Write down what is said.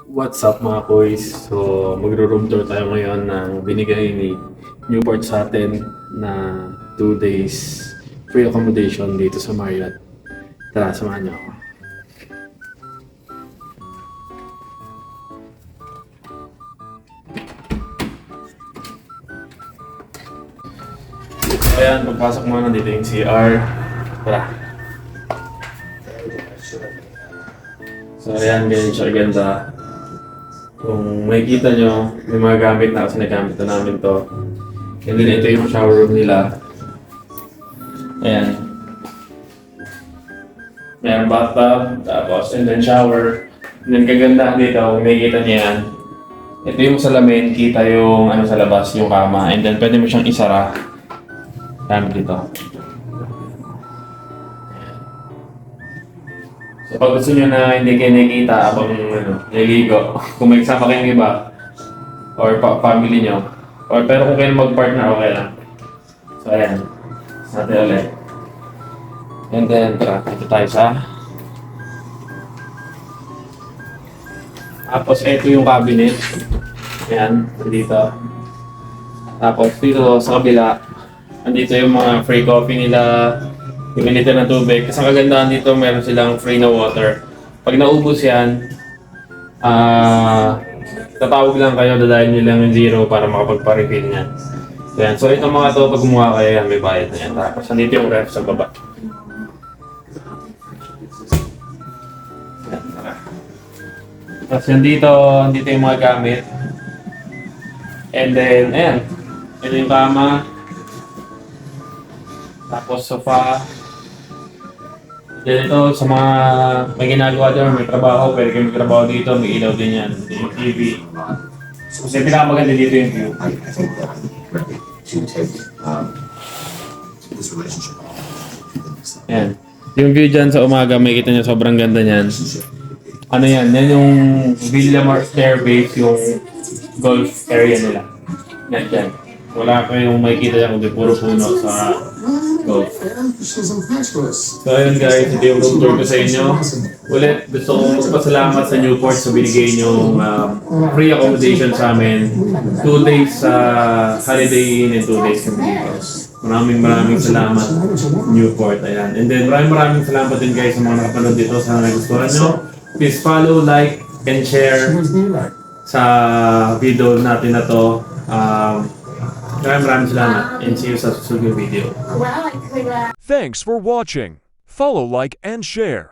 What's up mga boys? So magro-room tour tayo ngayon ng binigay ni Newport sa atin na 2 days free accommodation dito sa Marriott. Tara, samahan niyo ako. So ayan, pagpasok mo na dito yung CR. Tara. So ayan, ganyan siya ganda. Kung makikita nyo, may mga gamit na kasi nagamit na namin to. And then ito yung shower room nila. Ayan. May bathtub, tapos and then shower. And then kagandahan dito, kung makikita niya yan. Ito yung salamin, kita yung ano sa labas, yung kama. And then pwede mo siyang isara. Gamit dito. So pag gusto nyo na hindi kayo nakikita habang naliligo, kung may kasama kayong iba, or family nyo, or pero kung kayo mag-partner, okay lang. So ayan, natin ulit. And then, tara, ito tayo sa... Tapos ito yung cabinet. Ayan, dito. Tapos dito sa kabila, andito yung mga free coffee nila, pinilitan ng tubig. Kasi ang kagandahan dito, meron silang free na water. Pag naubos yan, tatawag lang kayo, dadahin nyo lang yung zero para makapagpa-refill niyan. So, yan. So itong mga to, pag gumawa kayo yan, may bayad na yan. Tapos nandito yung ref sa baba. Yan, tara. Tapos nandito yung mga gamit. And then, ayan. Ito yung kama. Tapos sofa. Dito sa mga may ginagawa dyan, may trabaho, pwede kayo magtrabaho dito, may ilaw din yan, yung TV. Kasi pinakamaganda dito yung view. I think that she would take this relationship Yan. Yung view dyan sa umaga, may kita nyo sobrang ganda niyan. Ano yan? Yan yung Villamar Stair Base, yung golf area nila. Yan dyan. Wala kayong makikita dyan kundi puro puno sa golf. So ayun guys, ito yung room tour ko sa inyo. Ulit, gusto kong magpasalamat sa Newport sa binigay niyong free accommodation sa amin. 2 days sa Holiday Inn and 2 days kami dito. Maraming salamat Newport. Ayan. And then maraming salamat din guys sa mga nakapanood dito. Sana nagustuhan nyo. Please follow, like, and share sa video natin na to. Maraming salamat and see you sa susunod video. Thanks for watching. Follow, like, and share.